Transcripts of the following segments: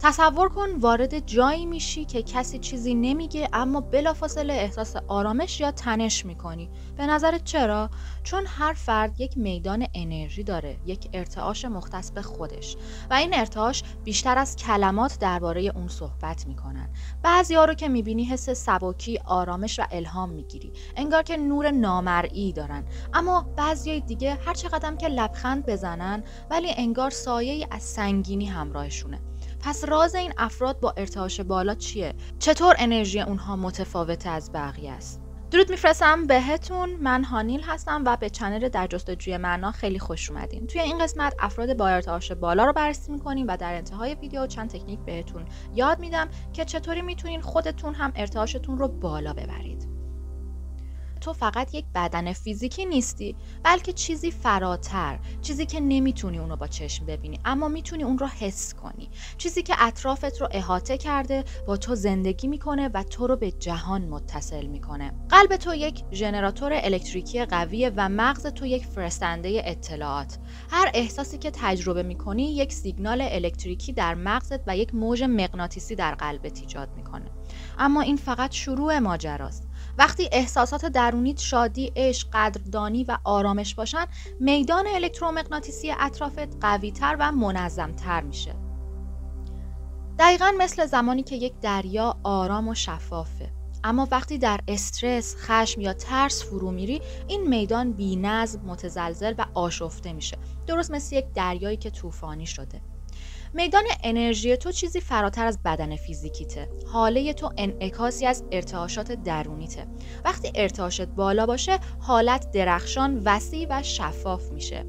تصور کن وارد جایی میشی که کسی چیزی نمیگه اما بلافاصله احساس آرامش یا تنش میکنی. به نظرت چرا؟ چون هر فرد یک میدان انرژی داره، یک ارتعاش مختص به خودش و این ارتعاش بیشتر از کلمات درباره اون صحبت میکنن. بعضیا رو که میبینی حس سبکی، آرامش و الهام میگیری، انگار که نور نامرئی دارن، اما بعضیای دیگه هر چقدر که لبخند بزنن ولی انگار سایه‌ای از سنگینی همراهشونه. پس راز این افراد با ارتعاش بالا چیه؟ چطور انرژی اونها متفاوت از بقیه است؟ درود میفرستم بهتون. من هانیل هستم و به چنل در جستجوی معنا خیلی خوش اومدین. توی این قسمت افراد با ارتعاش بالا رو بررسی می‌کنیم و در انتهای ویدیو چند تکنیک بهتون یاد میدم که چطوری میتونین خودتون هم ارتعاشتون رو بالا ببرید. تو فقط یک بدن فیزیکی نیستی، بلکه چیزی فراتر، چیزی که نمیتونی اونو با چشم ببینی اما میتونی اون رو حس کنی، چیزی که اطرافت رو احاطه کرده، با تو زندگی میکنه و تو رو به جهان متصل میکنه. قلب تو یک ژنراتور الکتریکی قویه و مغز تو یک فرستنده اطلاعات. هر احساسی که تجربه میکنی یک سیگنال الکتریکی در مغزت و یک موج مغناطیسی در قلبت ایجاد میکنه. اما این فقط شروع ماجراست. وقتی احساسات درونیت شادی، عشق، قدردانی و آرامش باشن، میدان الکترومغناطیسی اطرافت قوی‌تر و منظم‌تر میشه. دقیقاً مثل زمانی که یک دریا آرام و شفافه. اما وقتی در استرس، خشم یا ترس فرو میری، این میدان بی‌نظم، متزلزل و آشفته میشه. درست مثل یک دریایی که طوفانی شده. میدان انرژی تو چیزی فراتر از بدن فیزیکیته. حاله تو انعکاسی از ارتعاشات درونیته. وقتی ارتعاشت بالا باشه، حالت درخشان، وسیع و شفاف میشه.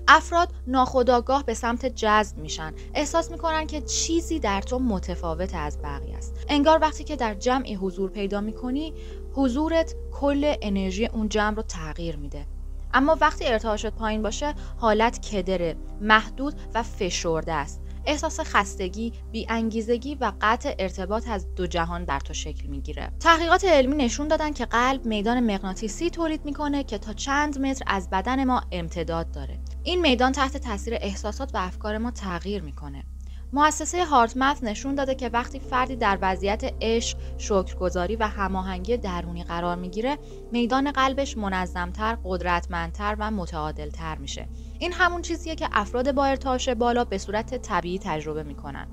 افراد ناخودآگاه به سمت جذب میشن. احساس میکنن که چیزی در تو متفاوت از بقیه است. انگار وقتی که در جمعی حضور پیدا میکنی، حضورت کل انرژی اون جمع رو تغییر میده. اما وقتی ارتعاشت پایین باشه، حالت کدره، محدود و فشرده است. احساس خستگی، بی‌انگیزگی و قطع ارتباط از دو جهان در تو شکل میگیره. تحقیقات علمی نشون دادن که قلب میدان مغناطیسی تولید میکنه که تا چند متر از بدن ما امتداد داره. این میدان تحت تاثیر احساسات و افکار ما تغییر میکنه. مؤسسه هارتمت نشون داده که وقتی فردی در وضعیت عشق، شکرگزاری و هماهنگی درونی قرار میگیره، میدان قلبش منظمتر، قدرتمندتر و متعادلتر میشه. این همون چیزیه که افراد با ارتعاش بالا به صورت طبیعی تجربه میکنن.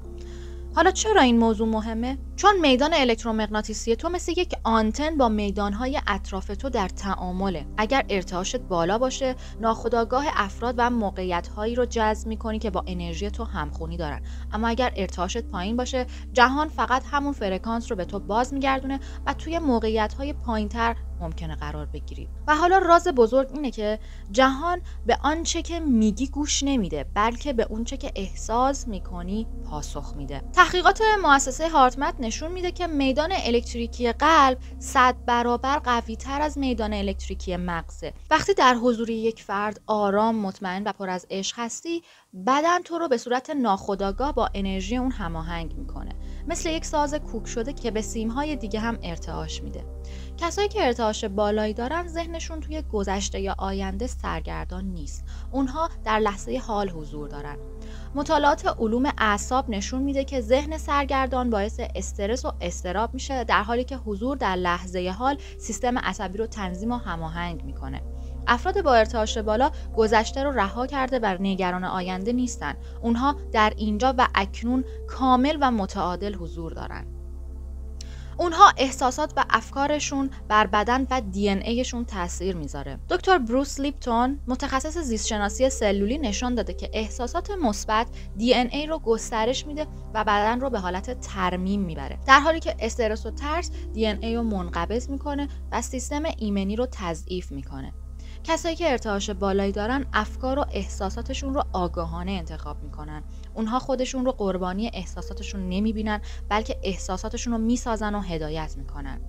حالا چرا این موضوع مهمه؟ چون میدان الکترومغناطیسی تو مثل یک آنتن با میدانهای اطراف تو در تعامله. اگر ارتعاشت بالا باشه، ناخودآگاه افراد و موقعیت‌هایی رو جذب می‌کنی که با انرژی تو همخونی دارن. اما اگر ارتعاشت پایین باشه، جهان فقط همون فرکانس رو به تو باز می‌گردونه و توی موقعیت‌های پایین‌تر ممکنه قرار بگیری. و حالا راز بزرگ اینه که جهان به آنچه که میگی گوش نمیده، بلکه به اونچه که احساس میکنی پاسخ میده. تحقیقات مؤسسه هارتمت نشون میده که میدان الکتریکی قلب 100 برابر قوی تر از میدان الکتریکی مغزه. وقتی در حضور یک فرد آرام، مطمئن و پر از عشق هستی، بدن تو رو به صورت ناخودآگاه با انرژی اون هماهنگ میکنه. مثل یک ساز کوک شده که به سیم‌های دیگه هم ارتعاش میده. کسایی که ارتعاش بالایی دارن ذهنشون توی گذشته یا آینده سرگردان نیست. اونها در لحظه حال حضور دارن. مطالعات علوم اعصاب نشون میده که ذهن سرگردان باعث استرس و اضطراب میشه، در حالی که حضور در لحظه حال سیستم عصبی رو تنظیم و هماهنگ میکنه. افراد با ارتعاش بالا گذشته رو رها کرده و نگران آینده نیستن. اونها در اینجا و اکنون کامل و متعادل حضور دارن. اونها احساسات و افکارشون بر بدن و دی ان ایشون تاثیر میذاره. دکتر بروس لیپتون، متخصص زیستشناسی سلولی، نشون داده که احساسات مثبت دی ان ای رو گسترش میده و بدن رو به حالت ترمیم میبره، در حالی که استرس و ترس دی ان ای رو منقبض میکنه و سیستم ایمنی رو تضعیف میکنه. کسایی که ارتعاش بالایی دارن افکار و احساساتشون رو آگاهانه انتخاب میکنن. اونها خودشون رو قربانی احساساتشون نمیبینن، بلکه احساساتشون رو میسازن و هدایت میکنن.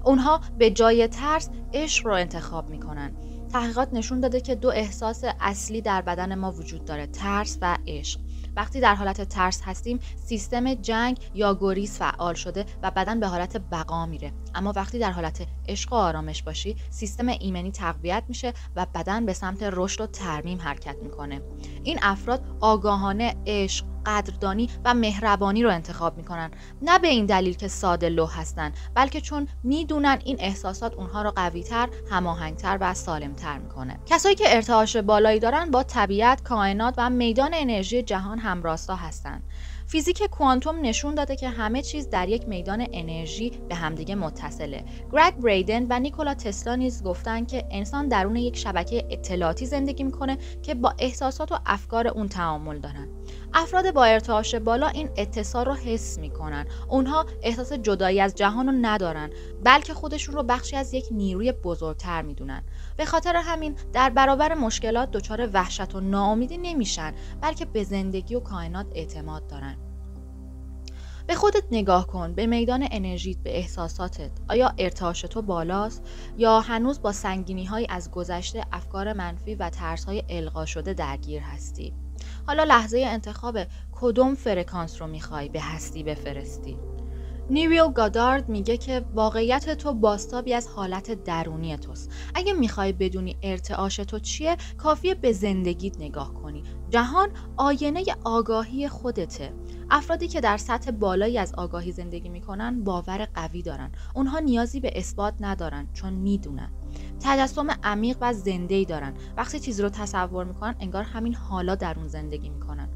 اونها به جای ترس عشق رو انتخاب میکنن. تحقیقات نشون داده که 2 احساس اصلی در بدن ما وجود داره: ترس و عشق. وقتی در حالت ترس هستیم، سیستم جنگ یا گریز فعال شده و بدن به حالت بقا میره. اما وقتی در حالت عشق و آرامش باشی، سیستم ایمنی تقویت میشه و بدن به سمت رشد و ترمیم حرکت میکنه. این افراد آگاهانه عشق، قدردانی و مهربانی رو انتخاب میکنن، نه به این دلیل که ساده لوح هستن، بلکه چون میدونن این احساسات اونها رو قوی‌تر، هماهنگ‌تر و سالم‌تر میکنه. کسایی که ارتعاش بالایی دارن با طبیعت، کائنات و میدان انرژی جهان همراستا هستن. فیزیک کوانتوم نشون داده که همه چیز در یک میدان انرژی به همدیگه متصله. گرگ بریدن و نیکولا تسلا نیز گفتن که انسان درون یک شبکه اطلاعاتی زندگی میکنه که با احساسات و افکار اون تعامل دارن. افراد با ارتعاش بالا این اتصال رو حس میکنن. اونها احساس جدایی از جهان رو ندارن، بلکه خودشون رو بخشی از یک نیروی بزرگتر میدونن. به خاطر همین در برابر مشکلات دچار وحشت و ناامیدی نمیشن، بلکه به زندگی و کائنات اعتماد دارن. به خودت نگاه کن، به میدان انرژیت، به احساساتت. آیا ارتعاش تو بالاست یا هنوز با سنگینی‌های از گذشته، افکار منفی و ترس‌های القا شده درگیر هستی؟ حالا لحظه انتخاب کدوم فرکانس رو میخوای به هستی بفرستی. نیویل گادارد میگه که واقعیت تو بازتابی از حالت درونی توست. اگه میخوای بدونی ارتعاش تو چیه، کافیه به زندگیت نگاه کنی. جهان آینه آگاهی خودته. افرادی که در سطح بالایی از آگاهی زندگی میکنن باور قوی دارن. اونها نیازی به اثبات ندارن، چون میدونن. تجسم عمیق و زنده‌ای دارن. وقتی چیزی رو تصور میکنن انگار همین حالا در اون زندگی میکنن.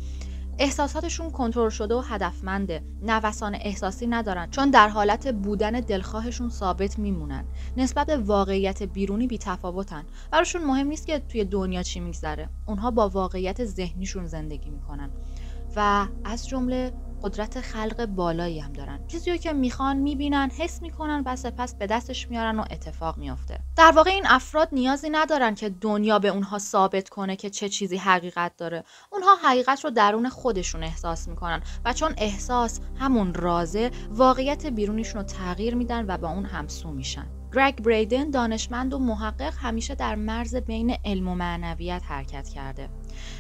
احساساتشون کنترل شده و هدفمنده. نوسان احساسی ندارن، چون در حالت بودن دلخواهشون ثابت میمونن. نسبت به واقعیت بیرونی بی‌تفاوتن. براشون مهم نیست که توی دنیا چی میگذره. اونها با واقعیت ذهنیشون زندگی میکنن و از جمله قدرت خلق بالایی هم دارن. چیزی که میخوان میبینن، حس میکنن و سپس به دستش میارن و اتفاق میافته. در واقع این افراد نیازی ندارن که دنیا به اونها ثابت کنه که چه چیزی حقیقت داره. اونها حقیقت رو درون خودشون احساس میکنن و چون احساس همون رازه، واقعیت بیرونیشون رو تغییر میدن و با اون همسو میشن. گرگ بریدن، دانشمند و محقق، همیشه در مرز بین علم و معنویت حرکت کرده.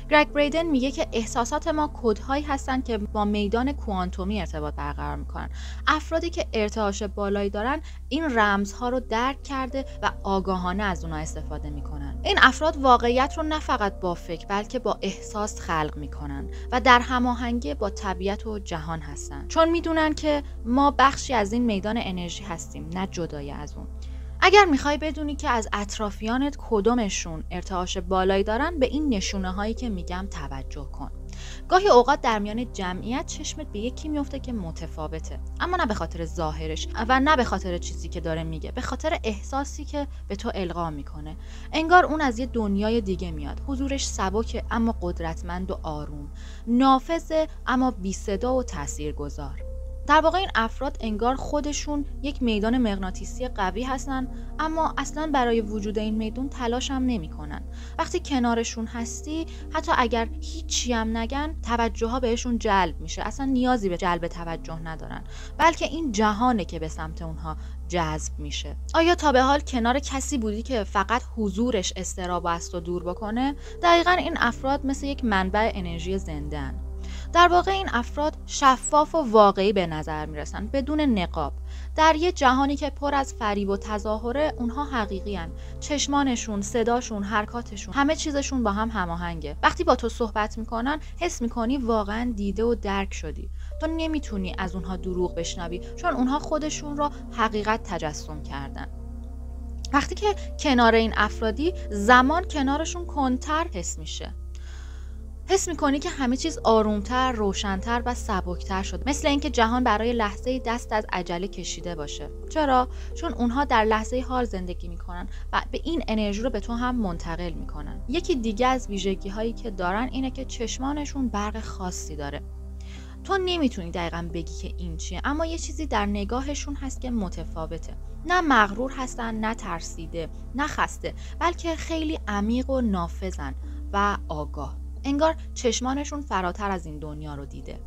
گرگ بریدن میگه که احساسات ما کدهایی هستن که با میدان کوانتومی ارتباط برقرار میکنن. افرادی که ارتعاش بالایی دارن این رمزها رو درک کرده و آگاهانه از اونها استفاده میکنن. این افراد واقعیت رو نه فقط با فکر، بلکه با احساس خلق میکنن و در هماهنگی با طبیعت و جهان هستن، چون میدونن که ما بخشی از این میدان انرژی هستیم، نه جدای از اون. اگر میخوای بدونی که از اطرافیانت کدومشون ارتعاش بالایی دارن، به این نشونه هایی که میگم توجه کن. گاهی اوقات در میان جمعیت چشمت به یکی میفته که متفاوته، اما نه به خاطر ظاهرش و نه به خاطر چیزی که داره میگه، به خاطر احساسی که به تو القا میکنه. انگار اون از یه دنیای دیگه میاد. حضورش سبکه اما قدرتمند و آروم، نافذه اما بی صدا و تاثیرگذار. در واقع این افراد انگار خودشون یک میدان مغناطیسی قوی هستن، اما اصلا برای وجود این میدان تلاش هم نمی کنن. وقتی کنارشون هستی، حتی اگر هیچی هم نگن، توجه ها بهشون جلب میشه. اصلا نیازی به جلب توجه ندارن، بلکه این جهانه که به سمت اونها جذب میشه. آیا تا به حال کنار کسی بودی که فقط حضورش اضطراب است و دور بکنه؟ دقیقاً این افراد مثل یک منبع انرژی زنده ان. در واقع این افراد شفاف و واقعی به نظر میرسن، بدون نقاب. در یه جهانی که پر از فریب و تظاهره، اونها حقیقی هن. چشمانشون، صداشون، حرکاتشون، همه چیزشون با هم هماهنگه. وقتی با تو صحبت میکنن، حس میکنی واقعا دیده و درک شدی. تو نمیتونی از اونها دروغ بشنوی، چون اونها خودشون رو حقیقت تجسم کردن. وقتی که کنار این افرادی، زمان کنارشون کنتر حس میشه. حس میکنی که همه چیز آرومتر، روشنتر و سبکتر شد، مثل اینکه جهان برای لحظه دست از عجله کشیده باشه. چرا؟ چون اونها در لحظه حال زندگی میکنن و به این انرژی رو به تو هم منتقل میکنن. یکی دیگه از ویژگی هایی که دارن اینه که چشمانشون برق خاصی داره. تو نمیتونی دقیقاً بگی که این چیه، اما یه چیزی در نگاهشون هست که متفاوته. نه مغرور هستن، نه ترسیده، نه خسته، بلکه خیلی عمیق و نافذن و آگاه. انگار چشمانشون فراتر از این دنیا رو دیده.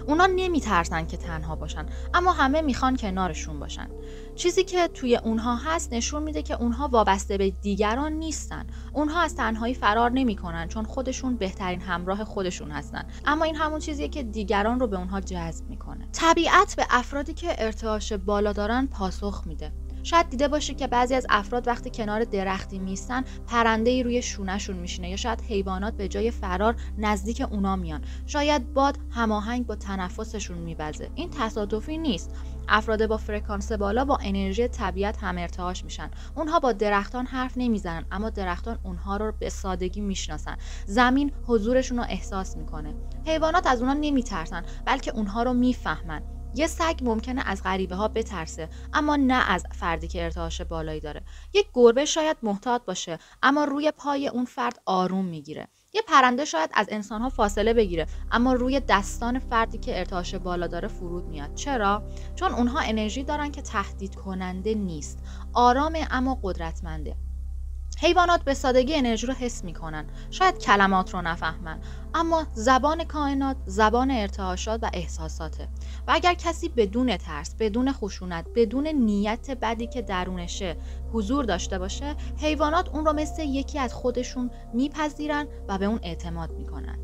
اونا نمیترسن که تنها باشن، اما همه میخوان کنارشون باشن. چیزی که توی اونها هست نشون میده که اونها وابسته به دیگران نیستن. اونها از تنهایی فرار نمیکنن، چون خودشون بهترین همراه خودشون هستن. اما این همون چیزیه که دیگران رو به اونها جذب میکنه. طبیعت به افرادی که ارتعاش بالا دارن پاسخ میده. شاید دیده باشی که بعضی از افراد وقتی کنار درختی میستن پرنده‌ای روی شونه‌شون میشینه، یا شاید حیوانات به جای فرار نزدیک اونا میان. شاید باد هماهنگ با تنفسشون میوزه. این تصادفی نیست. افراد با فرکانس بالا با انرژی طبیعت هم ارتعاش میشن. اونها با درختان حرف نمیزنن، اما درختان اونها رو به سادگی میشناسن. زمین حضورشون رو احساس میکنه. حیوانات از اونها نمیترسن، بلکه اونها رو میفهمن. یه سگ ممکنه از غریبه ها بترسه، اما نه از فردی که ارتعاش بالایی داره. یک گربه شاید محتاط باشه، اما روی پای اون فرد آروم میگیره. یه پرنده شاید از انسان‌ها فاصله بگیره، اما روی دستان فردی که ارتعاش بالا داره فرود میاد. چرا؟ چون اونها انرژی دارن که تهدید کننده نیست، آرامه اما قدرتمنده. حیوانات به سادگی انرژی رو حس میکنن. شاید کلمات رو نفهمن، اما زبان کائنات زبان ارتعاشات و احساساته. و اگر کسی بدون ترس، بدون خشونت، بدون نیت بدی که درونشه حضور داشته باشه، حیوانات اون رو مثل یکی از خودشون میپذیرن و به اون اعتماد میکنن.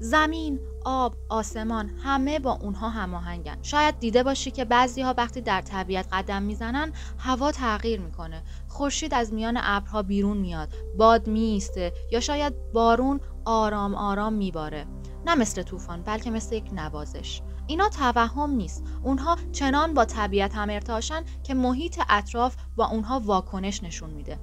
زمین، آب، آسمان همه با اونها هماهنگن. شاید دیده باشی که بعضی‌ها وقتی در طبیعت قدم میزنن هوا تغییر میکنه. خورشید از میان ابرها بیرون میاد، باد میایسته، یا شاید بارون آرام آرام میباره. نه مثل طوفان، بلکه مثل یک نوازش. اینا توهم نیست. اونها چنان با طبیعت هم ارتعاشن که محیط اطراف با اونها واکنش نشون میده.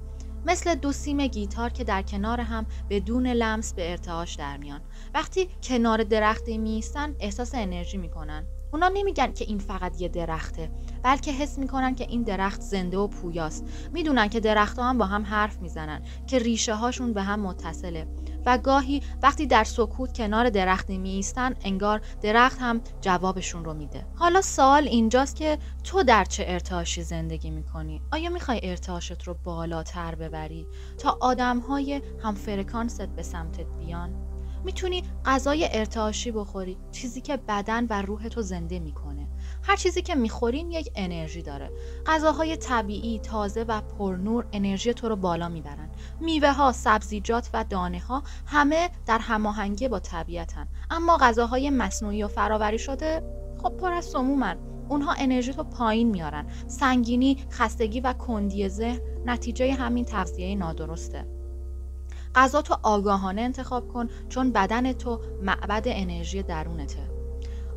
مثل دو سیم گیتار که در کنار هم بدون لمس به ارتعاش در میان. وقتی کنار درختی میایستن احساس انرژی میکنن. اونا نمیگن که این فقط یه درخته، بلکه حس میکنن که این درخت زنده و پویاست. میدونن که درخت‌ها هم با هم حرف میزنن، که ریشه هاشون به هم متصله. و گاهی وقتی در سکوت کنار درختی میایستن انگار درخت هم جوابشون رو میده. حالا سوال اینجاست که تو در چه ارتعاشی زندگی میکنی؟ آیا میخوای ارتعاشت رو بالاتر ببری تا آدم‌های هم فرکانست به سمتت بیان؟ میتونی غذای ارتعاشی بخوری، چیزی که بدن و روح تو زنده میکنه. هر چیزی که میخوریم یک انرژی داره. غذاهای طبیعی، تازه و پرنور انرژی تو رو بالا میبرن. میوه ها، سبزیجات و دانه ها همه در هماهنگی با طبیعتن. اما غذاهای مصنوعی و فرآوری شده خب پر از سمومن. اونها انرژی تو پایین میارن. سنگینی، خستگی و کندی ذهن نتیجه همین تغذیه نادرسته. غذا تو آگاهانه انتخاب کن، چون بدن تو معبد انرژی درونته.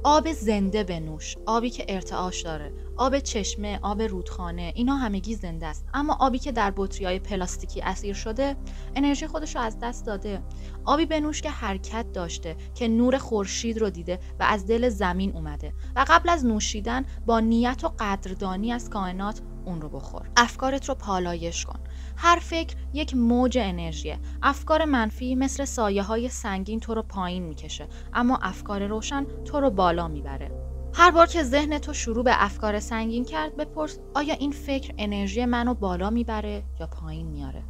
آب زنده بنوش، آبی که ارتعاش داره. آب چشمه، آب رودخانه، اینا همگی زنده است. اما آبی که در بطری‌های پلاستیکی اسیر شده انرژی خودش رو از دست داده. آبی بنوش که حرکت داشته، که نور خورشید رو دیده و از دل زمین اومده، و قبل از نوشیدن با نیت و قدردانی از کائنات اون رو بخور. افکارت رو پالایش کن. هر فکر یک موج انرژیه. افکار منفی مثل سایه‌های سنگین تو رو پایین میکشه، اما افکار روشن تو رو بالا میبره. هر بار که ذهن تو شروع به افکار سنگین کرد، بپرس آیا این فکر انرژی منو بالا میبره یا پایین میاره؟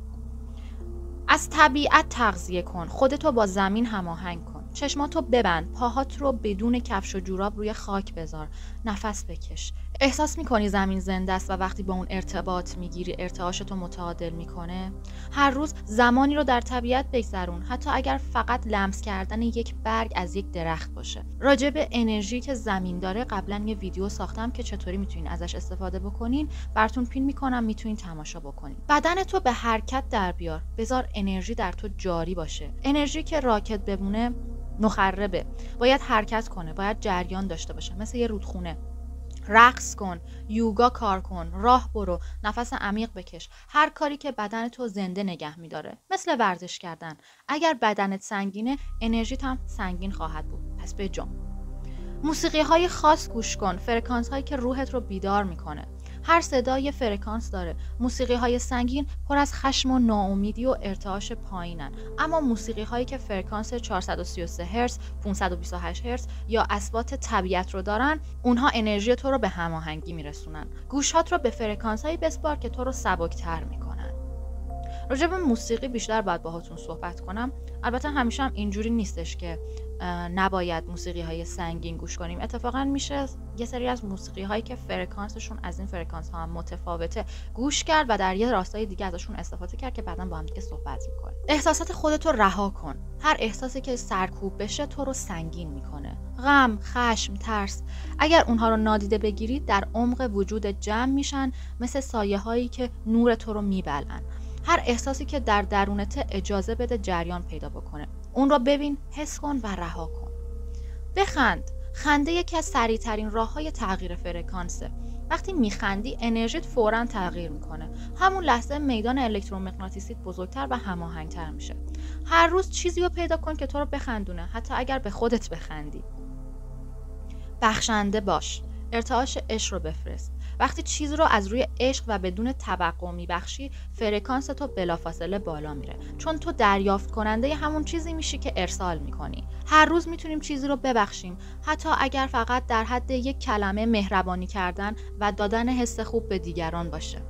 از طبیعت تغذیه کن. خودتو با زمین هماهنگ کن. چشماتو ببند، پاهات رو بدون کفش و جوراب روی خاک بذار. نفس بکش. احساس میکنی زمین زنده است و وقتی با اون ارتباط میگیری ارتعاشتو متعادل میکنه؟ هر روز زمانی رو در طبیعت بگذرون، حتی اگر فقط لمس کردن یک برگ از یک درخت باشه. راجع به انرژی که زمین داره قبلا یه ویدیو ساختم که چطوری میتونین ازش استفاده بکنین، براتون پین میکنم، میتونین تماشا بکنین. بدن تو به حرکت در بیار. بذار انرژی در تو جاری باشه. انرژی که راکت بمونه مخربه. باید حرکت کنه، باید جریان داشته باشه، مثل یه رودخونه. رقص کن، یوگا کار کن، راه برو، نفس عمیق بکش. هر کاری که بدن تو زنده نگه میداره، مثل ورزش کردن. اگر بدنت سنگینه، انرژیت هم سنگین خواهد بود. پس بجنب. موسیقی های خاص گوش کن، فرکانس هایی که روحت رو بیدار میکنه. هر صدا یه فرکانس داره. موسیقی های سنگین پر از خشم و ناامیدی و ارتعاش پایینن، اما موسیقی هایی که فرکانس 433 هرتز، 528 هرتز یا اصوات طبیعت رو دارن، اونها انرژی تو رو به هماهنگی میرسونن. گوشات رو به فرکانس هایی بسپار که تو رو سبکتر میکنن. راجع به موسیقی بیشتر باید باهاتون صحبت کنم. البته همیشه هم اینجوری نیستش که نباید موسیقی های سنگین گوش کنیم. اتفاقا میشه یه سری از موسیقی هایی که فرکانسشون از این فرکانس ها هم متفاوته گوش کرد و در یه راستای دیگه ازشون استفاده کرد که بعداً با هم دیگه صحبت میکنیم. احساسات خودت رو رها کن. هر احساسی که سرکوب بشه تو رو سنگین میکنه. غم، خشم، ترس، اگر اونها رو نادیده بگیرید در عمق وجود جمع میشن، مثل سایه هایی که نور تو رو میبلن. هر احساسی که در درونت اجازه بده جریان پیدا بکنه. اون رو ببین، حس کن و رها کن. بخند. خنده یکی از سریع‌ترین راه‌های تغییر فرکانسه. وقتی میخندی انرژیت فوراً تغییر میکنه. همون لحظه میدان الکترومغناطیسیت بزرگتر و هماهنگتر میشه. هر روز چیزی رو پیدا کن که تو رو بخندونه، حتی اگر به خودت بخندی. بخشنده باش. ارتعاش عشق رو بفرست. وقتی چیز رو از روی عشق و بدون توقع میبخشی، فرکانس تو بلافاصله بالا میره، چون تو دریافت کننده همون چیزی میشی که ارسال میکنی. هر روز میتونیم چیزی رو ببخشیم، حتی اگر فقط در حد یک کلمه مهربانی کردن و دادن حس خوب به دیگران باشه.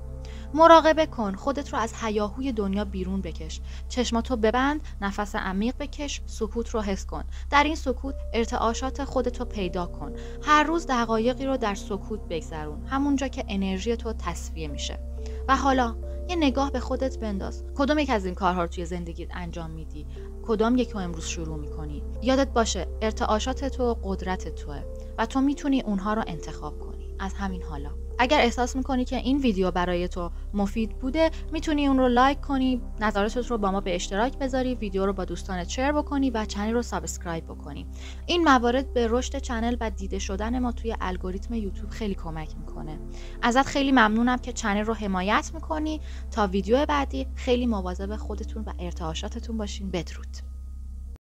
مراقبه کن، خودت رو از هیاهوی دنیا بیرون بکش. چشماتو ببند، نفس عمیق بکش، سکوت رو حس کن. در این سکوت ارتعاشات خودتو پیدا کن. هر روز دقایقی رو در سکوت بگذرون، همونجا که انرژی تو تصفیه میشه. و حالا یه نگاه به خودت بنداز. کدوم یک از این کارها رو توی زندگیت انجام میدی؟ کدام یک رو امروز شروع میکنی؟ یادت باشه ارتعاشات تو قدرت توه و تو میتونی اونها رو انتخاب کنی. از همین حالا اگر احساس میکنی که این ویدیو برای تو مفید بوده، میتونی اون رو لایک کنی، نظراتت رو با ما به اشتراک بذاری، ویدیو رو با دوستانت شیر بکنی و چنل رو سابسکرایب بکنی. این موارد به رشد چنل و دیده شدن ما توی الگوریتم یوتیوب خیلی کمک میکنه. ازت خیلی ممنونم که چنل رو حمایت میکنی. تا ویدیو بعدی خیلی مواظب خودتون و ارتعاشاتتون باشین. بدرود.